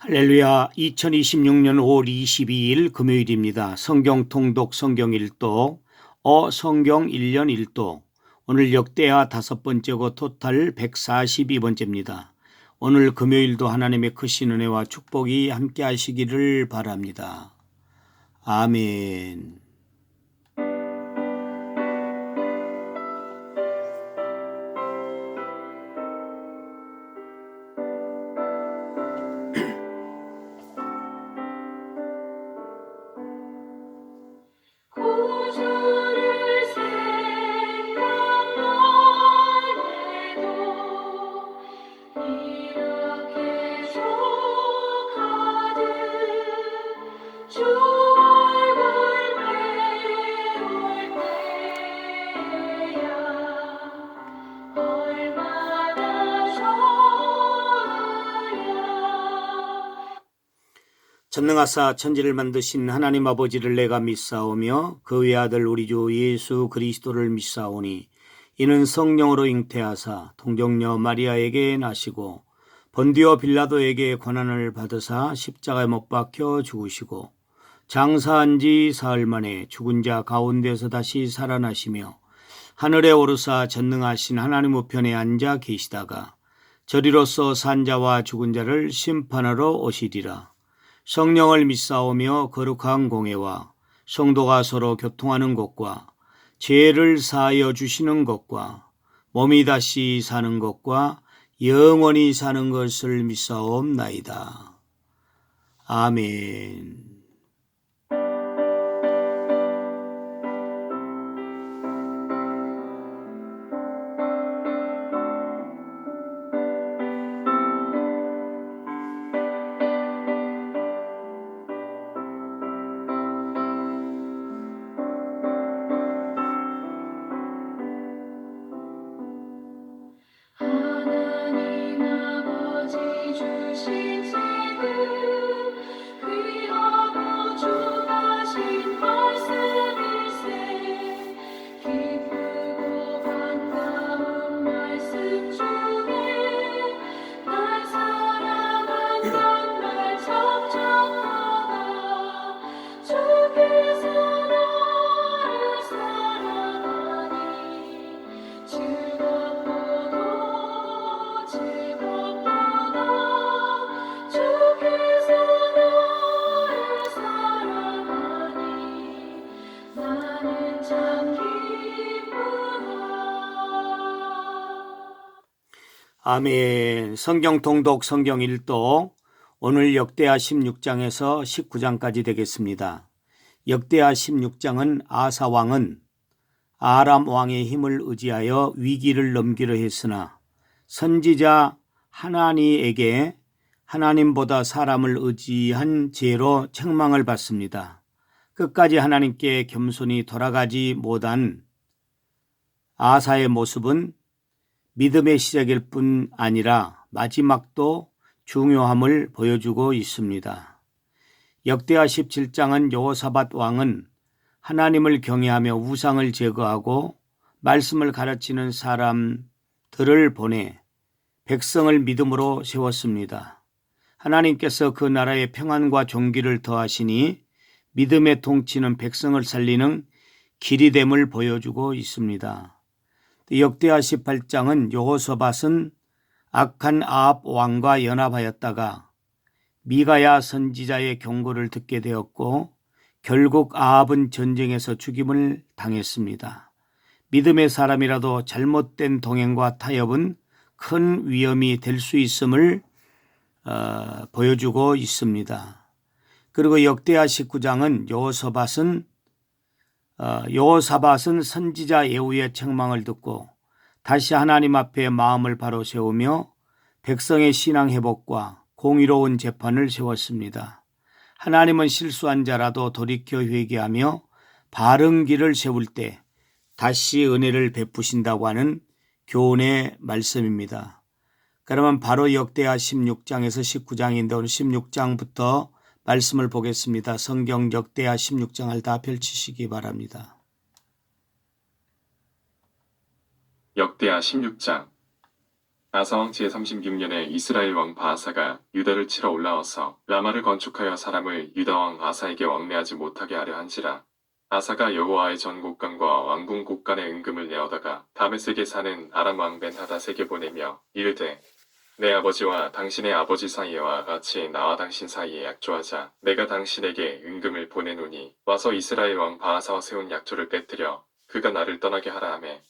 할렐루야. 2026년 5월 22일 금요일입니다. 성경 통독 성경 1도 성경 1년 1도 오늘 역대하 5번째고 토탈 142번째입니다. 오늘 금요일도 하나님의 크신 은혜와 축복이 함께 하시기를 바랍니다. 아멘. 구주를 생각만 해도 이렇게 속하듯 주 얼굴 배울 때야 얼마나 좋으랴. 전능하사 천지를 만드신 하나님 아버지를 내가 믿사오며 그 외아들 우리 주 예수 그리스도를 믿사오니 이는 성령으로 잉태하사 동정녀 마리아에게 나시고 본디오 빌라도에게 고난을 받으사 십자가에 못 박혀 죽으시고 장사한 지 사흘 만에 죽은 자 가운데서 다시 살아나시며 하늘에 오르사 전능하신 하나님 우편에 앉아 계시다가 저리로서 산 자와 죽은 자를 심판하러 오시리라. 성령을 믿사오며 거룩한 공회와 성도가 서로 교통하는 것과 죄를 사하여 주시는 것과 몸이 다시 사는 것과 영원히 사는 것을 믿사옵나이다. 아멘. 하나님 아버지 주신 책은 귀하고 주가신 말씀일세. 기쁘고 반가운 말씀 중에 날 사랑한단 말 적적하다. 주께서 나를 사랑하니 즐겁도다 주께서 나를 사랑하니 나는 참 기쁘다. 아멘. 성경 통독 성경 1도 오늘 역대하 16장에서 19장까지 되겠습니다. 역대하 16장은 아사 왕은 아람 왕의 힘을 의지하여 위기를 넘기려 했으나 선지자 하나니에게 하나님보다 사람을 의지한 죄로 책망을 받습니다. 끝까지 하나님께 겸손히 돌아가지 못한 아사의 모습은 믿음의 시작일 뿐 아니라 마지막도 중요함을 보여주고 있습니다. 역대하 17장은 여호사밧 왕은 하나님을 경외하며 우상을 제거하고 말씀을 가르치는 사람들을 보내 백성을 믿음으로 세웠습니다. 하나님께서 그 나라에 평안과 존귀를 더하시니 믿음의 통치는 백성을 살리는 길이 됨을 보여주고 있습니다. 역대하 18장은 여호사밧은 악한 아합 왕과 연합하였다가 미가야 선지자의 경고를 듣게 되었고 결국 아합은 전쟁에서 죽임을 당했습니다. 믿음의 사람이라도 잘못된 동행과 타협은 큰 위험이 될 수 있음을 보여주고 있습니다. 그리고 역대하 19장은 여호사밧은 선지자 예후의 책망을 듣고 다시 하나님 앞에 마음을 바로 세우며 백성의 신앙 회복과 공의로운 재판을 세웠습니다. 하나님은 실수한 자라도 돌이켜 회개하며 바른 길을 세울 때 다시 은혜를 베푸신다고 하는 교훈의 말씀입니다. 그러면 바로 역대하 16장에서 19장인데 오늘 16장부터 말씀을 보겠습니다. 성경 역대하 16장을 다 펼치시기 바랍니다. 역대하 16장. 아사왕 제36년에 이스라엘 왕 바아사가 유다를 치러 올라와서 라마를 건축하여 사람을 유다왕 아사에게 왕래하지 못하게 하려 한지라. 아사가 여호와의 전 곡간과 왕궁 곡간에 은금을 내어다가 다메섹에 사는 아람 왕 벤하닷에게 보내며 이르되 내 아버지와 당신의 아버지 사이와 같이 나와 당신 사이에 약조하자. 내가 당신에게 은금을 보내노니 와서 이스라엘 왕 바아사와 세운 약조를 빼뜨려 그가 나를 떠나게 하라 하매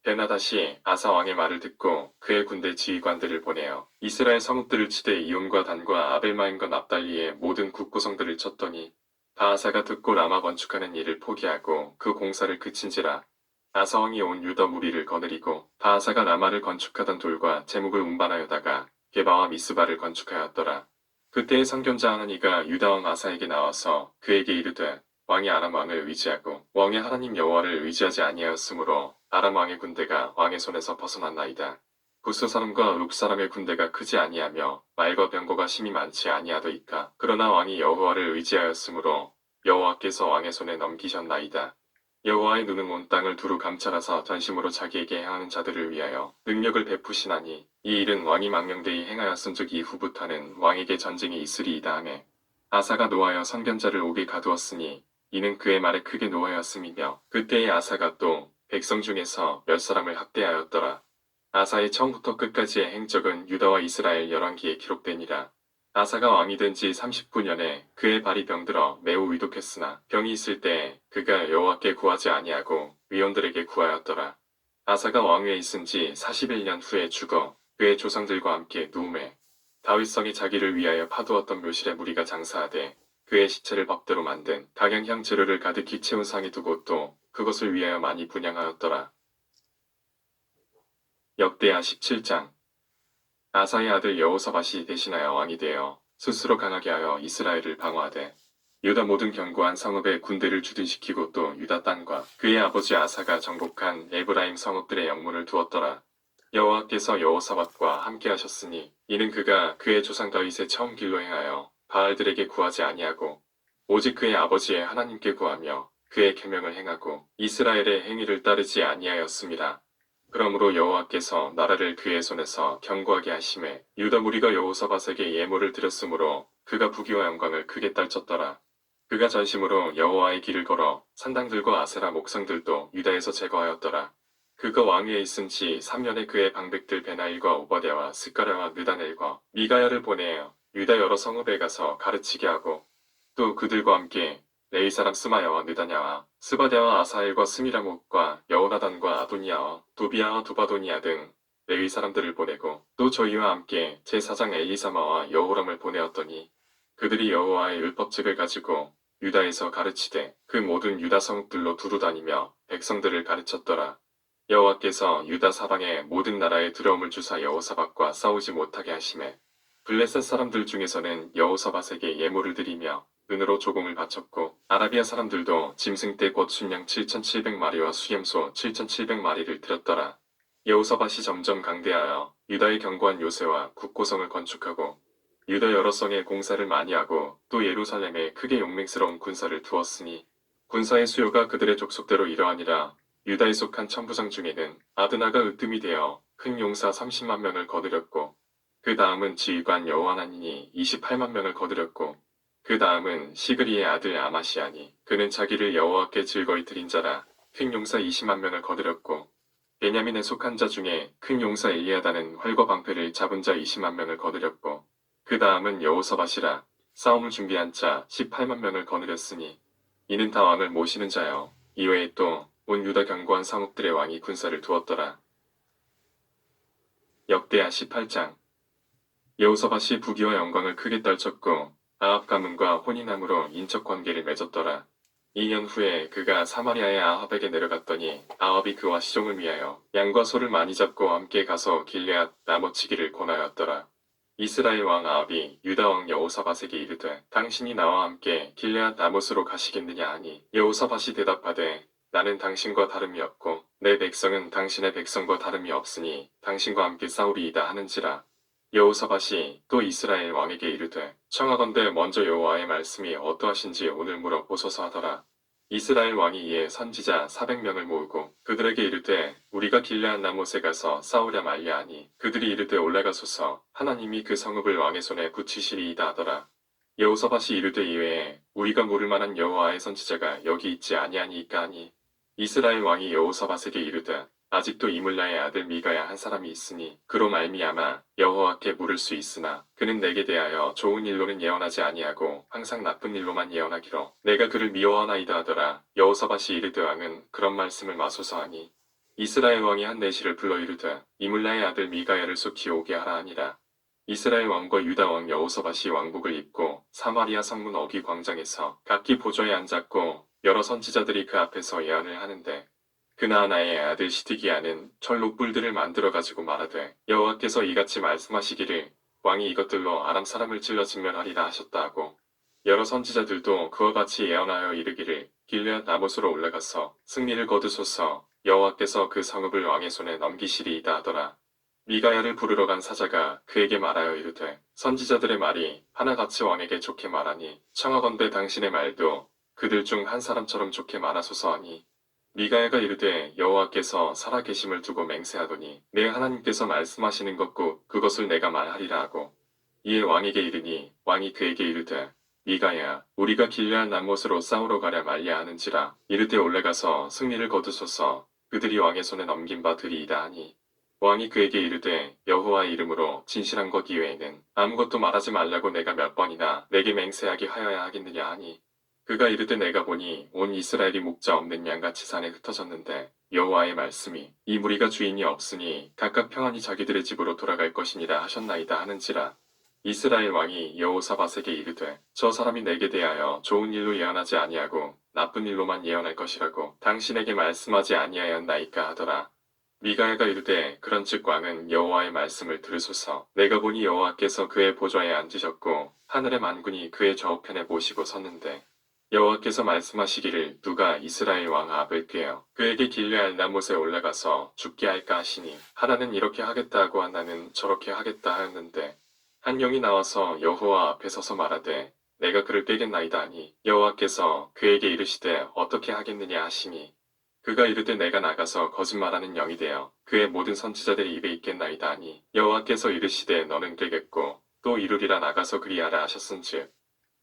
벤하닷이 아사 왕의 말을 듣고 그의 군대 지휘관들을 보내어 이스라엘 성읍들을 치되 이온과 단과 아벨마임과 납달리의 모든 국고성들을 쳤더니 바아사가 듣고 라마 건축하는 일을 포기하고 그 공사를 그친지라. 아사 왕이 온 유다 무리를 거느리고 바아사가 라마를 건축하던 돌과 제목을 운반하여다가 게바와 미스바를 건축하였더라. 그때의 선견자 하나니가 유다 왕 아사에게 나와서 그에게 이르되 왕이 아람 왕을 의지하고 왕의 하나님 여호와를 의지하지 아니하였으므로 아람 왕의 군대가 왕의 손에서 벗어났나이다. 부스 사람과 룩 사람의 군대가 크지 아니하며 말과 병거가 심히 많지 아니하더이까. 그러나 왕이 여호와를 의지하였으므로 여호와께서 왕의 손에 넘기셨나이다. 여호와의 눈은 온 땅을 두루 감찰하사 전심으로 자기에게 행하는 자들을 위하여 능력을 베푸시나니 이 일은 왕이 망령되이 행하였은즉 이후부터는 왕에게 전쟁이 있으리이다 하매 아사가 노하여 선견자를 옥에 가두었으니 이는 그의 말에 크게 노하였음이며 그때의 아사가 또 백성 중에서 몇 사람을 학대하였더라. 아사의 처음부터 끝까지의 행적은 유다와 이스라엘 열왕기에 기록되니라. 아사가 왕이 된 지 39년에 그의 발이 병들어 매우 위독했으나 병이 있을 때 그가 여호와께 구하지 아니하고 위원들에게 구하였더라. 아사가 왕위에 있은 지 41년 후에 죽어 그의 조상들과 함께 누움에 다윗성이 자기를 위하여 파두었던 묘실에 무리가 장사하되 그의 시체를 법대로 만든 각양향 재료를 가득히 채운 상에 두고 또 그것을 위하여 많이 분향하였더라. 역대하 17장. 아사의 아들 여호사밧이 대신하여 왕이 되어 스스로 강하게 하여 이스라엘을 방어하되 유다 모든 견고한 성읍에 군대를 주둔시키고 또 유다 땅과 그의 아버지 아사가 정복한 에브라임 성읍들의 영문을 두었더라. 여호와께서 여호사밧과 함께 하셨으니 이는 그가 그의 조상 다윗의 처음 길로 행하여 바알들에게 구하지 아니하고 오직 그의 아버지의 하나님께 구하며 그의 계명을 행하고 이스라엘의 행위를 따르지 아니하였습니다. 그러므로 여호와께서 나라를 그의 손에서 견고하게 하심에 유다 무리가 여호사밧에게 예물을 드렸으므로 그가 부귀와 영광을 크게 떨쳤더라. 그가 전심으로 여호와의 길을 걸어 산당들과 아세라 목상들도 유다에서 제거하였더라. 그가 왕위에 있은 지 3년에 그의 방백들 베나일과 오바댜와 스가랴와 느다넬과 미가야를 보내어 유다 여러 성읍에 가서 가르치게 하고 또 그들과 함께 레위 사람 스마야와 느다냐와 스바랴와 아사엘과 스미라목과 여호나단과 아도니아와 도비야와 도바도니아 등 레위 사람들을 보내고 또 저희와 함께 제사장 엘리사마와 여호람을 보내었더니 그들이 여호와의 율법책을 가지고 유다에서 가르치되 그 모든 유다 성읍들로 두루 다니며 백성들을 가르쳤더라. 여호와께서 유다 사방의 모든 나라에 두려움을 주사 여호사밧과 싸우지 못하게 하시매 블레셋 사람들 중에서는 여호사밧에게 예물을 드리며 은으로 조공을 바쳤고 아라비아 사람들도 짐승 떼 곧 순양 7,700마리와 수염소 7,700마리를 드렸더라. 여호사밧이 점점 강대하여 유다의 견고한 요새와 국고성을 건축하고 유다 여러 성에 공사를 많이 하고 또 예루살렘에 크게 용맹스러운 군사를 두었으니 군사의 수요가 그들의 족속대로 이러하니라. 유다에 속한 천부장 중에는 아드나가 으뜸이 되어 큰 용사 30만 명을 거느렸고 그 다음은 지휘관 여호하나니니 28만 명을 거느렸고 그 다음은 시그리의 아들 아마시아니 그는 자기를 여호와께 즐거이 드린 자라 큰 용사 20만 명을 거느렸고 베냐민에 속한 자 중에 큰 용사 엘리야다는 활과 방패를 잡은 자 20만 명을 거느렸고 그 다음은 여호사밧이라 싸움을 준비한 자 18만 명을 거느렸으니 이는 다 왕을 모시는 자여 이외에 또 온 유다 견고한 성읍들의 왕이 군사를 두었더라. 역대하 18장. 여호사밧이 부귀와 영광을 크게 떨쳤고 아합 가문과 혼인함으로 인척 관계를 맺었더라. 2년 후에 그가 사마리아의 아합에게 내려갔더니 아합이 그와 시종을 위하여 양과 소를 많이 잡고 함께 가서 길르앗 나무치기를 권하였더라. 이스라엘 왕 아합이 유다 왕 여호사밧에게 이르되 당신이 나와 함께 길르앗 나못으로 가시겠느냐 하니 여호사밧이 대답하되 나는 당신과 다름이 없고 내 백성은 당신의 백성과 다름이 없으니 당신과 함께 싸우리이다 하는지라. 여호사밧이 또 이스라엘 왕에게 이르되 청하건대 먼저 여호와의 말씀이 어떠하신지 오늘 물어보소서 하더라. 이스라엘 왕이 이에 선지자 400명을 모으고 그들에게 이르되 우리가 길르앗 라못에 가서 싸우려 말려 하니 그들이 이르되 올라가소서 하나님이 그 성읍을 왕의 손에 붙이시리이다 하더라. 여호사밧이 이르되 이외에 우리가 모를 만한 여호와의 선지자가 여기 있지 아니하니이까 하니 이스라엘 왕이 여호사밧에게 이르되 아직도 이물라의 아들 미가야 한 사람이 있으니 그로 말미암아 여호와께 물을 수 있으나 그는 내게 대하여 좋은 일로는 예언하지 아니하고 항상 나쁜 일로만 예언하기로 내가 그를 미워하나이다 하더라. 여호사밧이 이르되 왕은 그런 말씀을 마소서 하니 이스라엘 왕이 한 내시를 불러 이르되 이물라의 아들 미가야를 속히 오게 하라 하니라. 이스라엘 왕과 유다 왕 여호사밧이 왕복을 입고 사마리아 성문 어귀 광장에서 각기 보좌에 앉았고 여러 선지자들이 그 앞에서 예언을 하는데 그나아나의 아들 시드기야는 철로 뿔들을 만들어 가지고 말하되 여호와께서 이같이 말씀하시기를 왕이 이것들로 아람 사람을 찔러 진멸하리라 하셨다 하고 여러 선지자들도 그와 같이 예언하여 이르기를 길르앗 라못으로 올라가서 승리를 거두소서 여호와께서 그 성읍을 왕의 손에 넘기시리이다 하더라. 미가야를 부르러 간 사자가 그에게 말하여 이르되 선지자들의 말이 하나같이 왕에게 좋게 말하니 청하건대 당신의 말도 그들 중 한 사람처럼 좋게 말하소서 하니 미가야가 이르되 여호와께서 살아계심을 두고 맹세하더니 내 하나님께서 말씀하시는 것 곧 그것을 내가 말하리라 하고 이에 왕에게 이르니 왕이 그에게 이르되 미가야 우리가 길르앗 라못으로 싸우러 가랴 말랴 하는지라 이르되 올라가서 승리를 거두소서 그들이 왕의 손에 넘긴 바 되리이다 하니 왕이 그에게 이르되 여호와의 이름으로 진실한 것 이외에는 아무것도 말하지 말라고 내가 몇 번이나 내게 맹세하게 하여야 하겠느냐 하니 그가 이르되 내가 보니 온 이스라엘이 목자 없는 양같이 산에 흩어졌는데 여호와의 말씀이 이 무리가 주인이 없으니 각각 평안히 자기들의 집으로 돌아갈 것이니라 하셨나이다 하는지라. 이스라엘 왕이 여호사밧에게 이르되 저 사람이 내게 대하여 좋은 일로 예언하지 아니하고 나쁜 일로만 예언할 것이라고 당신에게 말씀하지 아니하였나이까 하더라. 미가야가 이르되 그런즉 왕은 여호와의 말씀을 들으소서 내가 보니 여호와께서 그의 보좌에 앉으셨고 하늘의 만군이 그의 좌우편에 모시고 섰는데 여호와께서 말씀하시기를 누가 이스라엘 왕 아합을 꾀어 그에게 길르앗 라못에 올라가서 죽게 할까 하시니 하나는 이렇게 하겠다 하고 하나는 저렇게 하겠다 하였는데 한 영이 나와서 여호와 앞에 서서 말하되 내가 그를 꾀겠나이다 하니 여호와께서 그에게 이르시되 어떻게 하겠느냐 하시니 그가 이르되 내가 나가서 거짓말하는 영이 되어 그의 모든 선지자들의 입에 있겠나이다 하니 여호와께서 이르시되 너는 꾀겠고 또 이루리라 나가서 그리하라 하셨은즉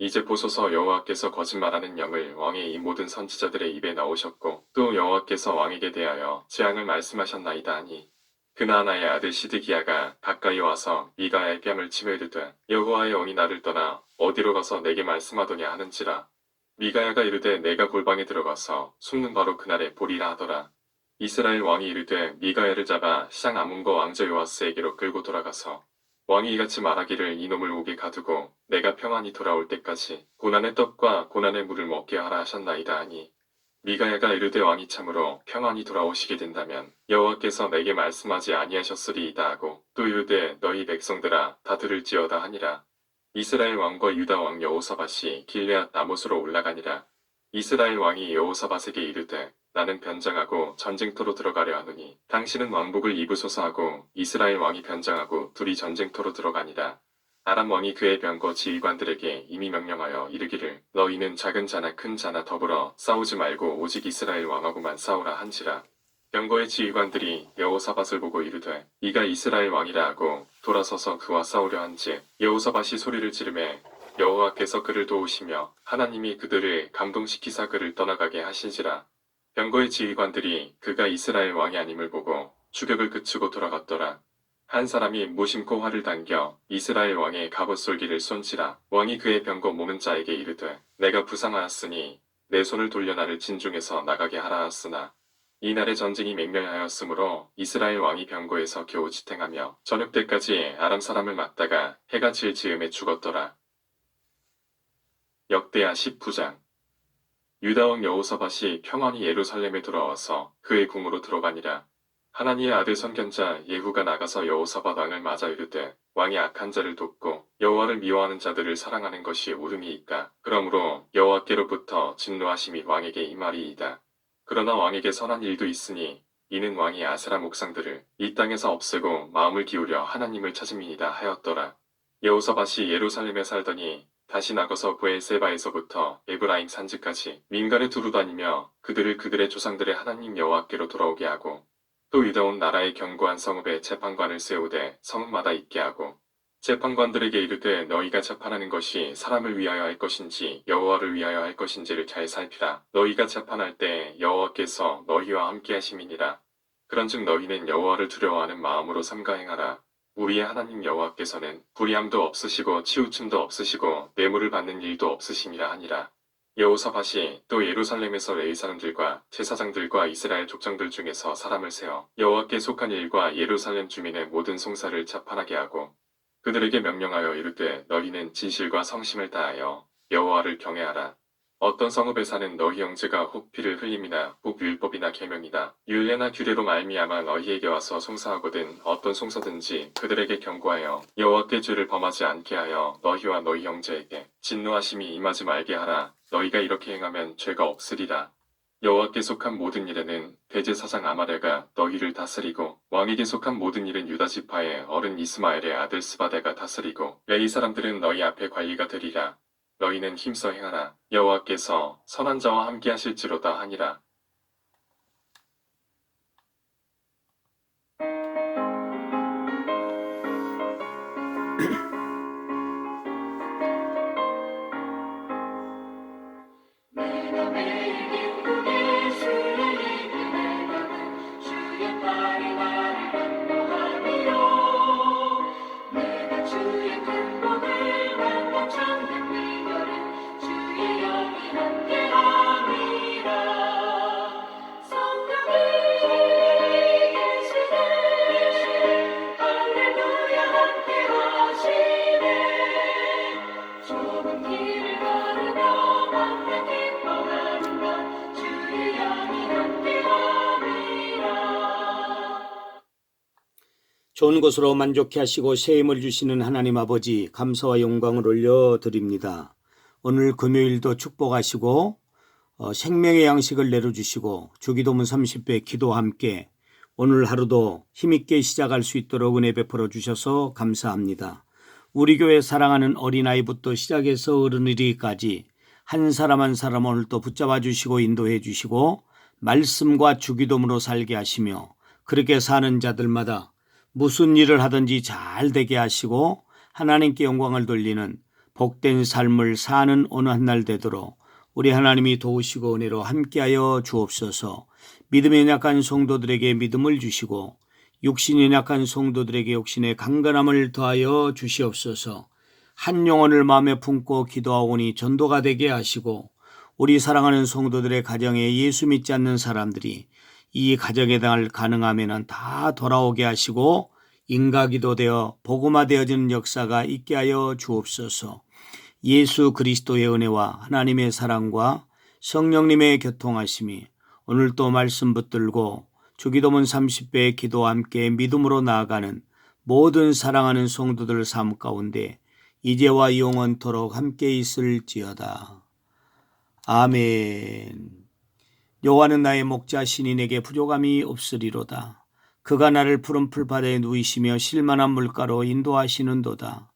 이제 보소서 여호와께서 거짓말하는 영을 왕의 이 모든 선지자들의 입에 넣으셨고 또 여호와께서 왕에게 대하여 재앙을 말씀하셨나이다 하니 그나아나의 아들 시드기야가 가까이 와서 미가야의 뺨을 치며 이르되 여호와의 영이 나를 떠나 어디로 가서 내게 말씀하더냐 하는지라. 미가야가 이르되 내가 골방에 들어가서 숨는 바로 그날에 보리라 하더라. 이스라엘 왕이 이르되 미가야를 잡아 시장 아문과 왕자 요아스에게로 끌고 돌아가서 왕이 이같이 말하기를 이놈을 옥에 가두고 내가 평안히 돌아올 때까지 고난의 떡과 고난의 물을 먹게 하라 하셨나이다 하니 미가야가 이르되 왕이 참으로 평안히 돌아오시게 된다면 여호와께서 내게 말씀하지 아니하셨으리이다 하고 또 이르되 너희 백성들아 다 들을지어다 하니라. 이스라엘 왕과 유다 왕 여호사밧이 길르앗 라못으로 올라가니라. 이스라엘 왕이 여호사밧에게 이르되 나는 변장하고 전쟁터로 들어가려 하노니 당신은 왕복을 입으소서 하고 이스라엘 왕이 변장하고 둘이 전쟁터로 들어가니라. 아람 왕이 그의 병거 지휘관들에게 이미 명령하여 이르기를 너희는 작은 자나 큰 자나 더불어 싸우지 말고 오직 이스라엘 왕하고만 싸우라 한지라. 병거의 지휘관들이 여호사밧을 보고 이르되 이가 이스라엘 왕이라 하고 돌아서서 그와 싸우려 한즉 여호사밧이 소리를 지르매 여호와께서 그를 도우시며 하나님이 그들을 감동시키사 그를 떠나가게 하신지라. 병거의 지휘관들이 그가 이스라엘 왕이 아님을 보고 추격을 그치고 돌아갔더라. 한 사람이 무심코 활을 당겨 이스라엘 왕의 갑옷솔기를 쏜지라. 왕이 그의 병거 모는 자에게 이르되 내가 부상하였으니 내 손을 돌려 나를 진중에서 나가게 하라 하였으나 이날의 전쟁이 맹렬하였으므로 이스라엘 왕이 병거에서 겨우 지탱하며 저녁 때까지 아람 사람을 맞다가 해가 질 즈음에 죽었더라. 역대하 19장. 유다 왕 여호사밧이 평안히 예루살렘에 돌아와서 그의 궁으로 들어가니라. 하나니의 아들 선견자 예후가 나가서 여호사밧 왕을 맞아 이르되 왕이 악한 자를 돕고 여호와를 미워하는 자들을 사랑하는 것이 옳으니이까. 그러므로 여호와께로부터 진노하심이 왕에게 임하리이다. 그러나 왕에게 선한 일도 있으니 이는 왕이 아세라 목상들을 이 땅에서 없애고 마음을 기울여 하나님을 찾음이니이다 하였더라. 여호사밧이 예루살렘에 살더니 다시 나가서 브엘세바에서부터 에브라임 산지까지 민가를 두루 다니며 그들을 그들의 조상들의 하나님 여호와께로 돌아오게 하고 또 유다 온 나라의 견고한 성읍에 재판관을 세우되 성읍마다 있게 하고 재판관들에게 이르되 너희가 재판하는 것이 사람을 위하여 할 것인지 여호와를 위하여 할 것인지를 잘 살피라. 너희가 재판할 때 여호와께서 너희와 함께 하심이니라. 그런즉 너희는 여호와를 두려워하는 마음으로 삼가 행하라. 우리의 하나님 여호와께서는 불의함도 없으시고 치우침도 없으시고 뇌물을 받는 일도 없으심이라 하니라. 여호사밧이 또 예루살렘에서 레위 사람들과 제사장들과 이스라엘 족장들 중에서 사람을 세워 여호와께 속한 일과 예루살렘 주민의 모든 송사를 재판하게 하고 그들에게 명령하여 이르되 너희는 진실과 성심을 다하여 여호와를 경외하라. 어떤 성읍에 사는 너희 형제가 혹 피를 흘림이나 혹 율법이나 계명이나 율례나 규례로 말미암아 너희에게 와서 송사하거든 어떤 송사든지 그들에게 경고하여 여호와께 죄를 범하지 않게 하여 너희와 너희 형제에게 진노하심이 임하지 말게 하라. 너희가 이렇게 행하면 죄가 없으리라. 여호와께 속한 모든 일에는 대제사장 아마랴가 너희를 다스리고 왕에게 속한 모든 일은 유다 지파의 어른 이스마엘의 아들 스바데가 다스리고 레위 사람들은 너희 앞에 관리가 되리라. 너희는 힘써 행하라. 여호와께서 선한 자와 함께 하실지로다 하니라. 내가 매일 기쁘게 주의 이름을 가는 주의 팔이 나를 안보하니요. 내가 주의 큰 복을 만나 찾는 비결은 주의 영이 함께함이라. 성령이 계시네 할렐루야 함께하시네. 좁은 길을 걸으며 만나 기뻐하는 것 주의 영이 함께함이라. 좋은 것으로 만족해 하시고 새 힘을 주시는 하나님 아버지 감사와 영광을 올려드립니다. 오늘 금요일도 축복하시고 생명의 양식을 내려주시고 주기도문 30배 기도와 함께 오늘 하루도 힘있게 시작할 수 있도록 은혜 베풀어 주셔서 감사합니다. 우리 교회 사랑하는 어린아이부터 시작해서 어른이리까지 한 사람 한 사람 오늘 또 붙잡아 주시고 인도해 주시고 말씀과 주기도문으로 살게 하시며 그렇게 사는 자들마다 무슨 일을 하든지 잘 되게 하시고 하나님께 영광을 돌리는 복된 삶을 사는 오늘 한날 되도록 우리 하나님이 도우시고 은혜로 함께하여 주옵소서. 믿음에 약한 성도들에게 믿음을 주시고 육신에 약한 성도들에게 육신의 강건함을 더하여 주시옵소서. 한 영혼을 마음에 품고 기도하오니 전도가 되게 하시고 우리 사랑하는 성도들의 가정에 예수 믿지 않는 사람들이 이 가정에 가능하면 다 돌아오게 하시고 인가기도 되어 복음화되어지는 역사가 있게 하여 주옵소서. 예수 그리스도의 은혜와 하나님의 사랑과 성령님의 교통하심이 오늘 또 말씀 붙들고 주기도문 30배의 기도와 함께 믿음으로 나아가는 모든 사랑하는 성도들 삶 가운데 이제와 영원토록 함께 있을지어다. 아멘. 여호와는 나의 목자 신이 내게 부족함이 없으리로다. 그가 나를 푸른 풀밭에 누이시며 실만한 물가로 인도하시는도다.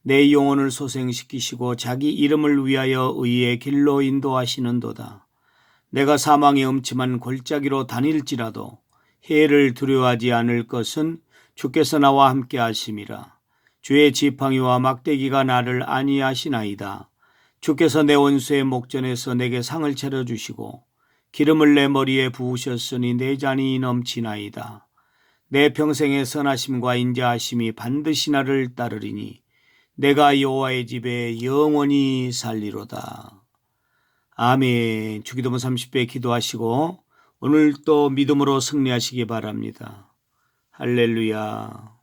내 영혼을 소생시키시고 자기 이름을 위하여 의의 길로 인도하시는도다. 내가 사망의 음침한 골짜기로 다닐지라도 해를 두려워하지 않을 것은 주께서 나와 함께 하심이라. 주의 지팡이와 막대기가 나를 안위하시나이다. 주께서 내 원수의 목전에서 내게 상을 차려주시고 기름을 내 머리에 부으셨으니 내 잔이 넘치나이다. 내 평생의 선하심과 인자하심이 반드시 나를 따르리니 내가 여호와의 집에 영원히 살리로다. 아멘. 주기도문 30배 기도하시고 오늘 또 믿음으로 승리하시기 바랍니다. 할렐루야.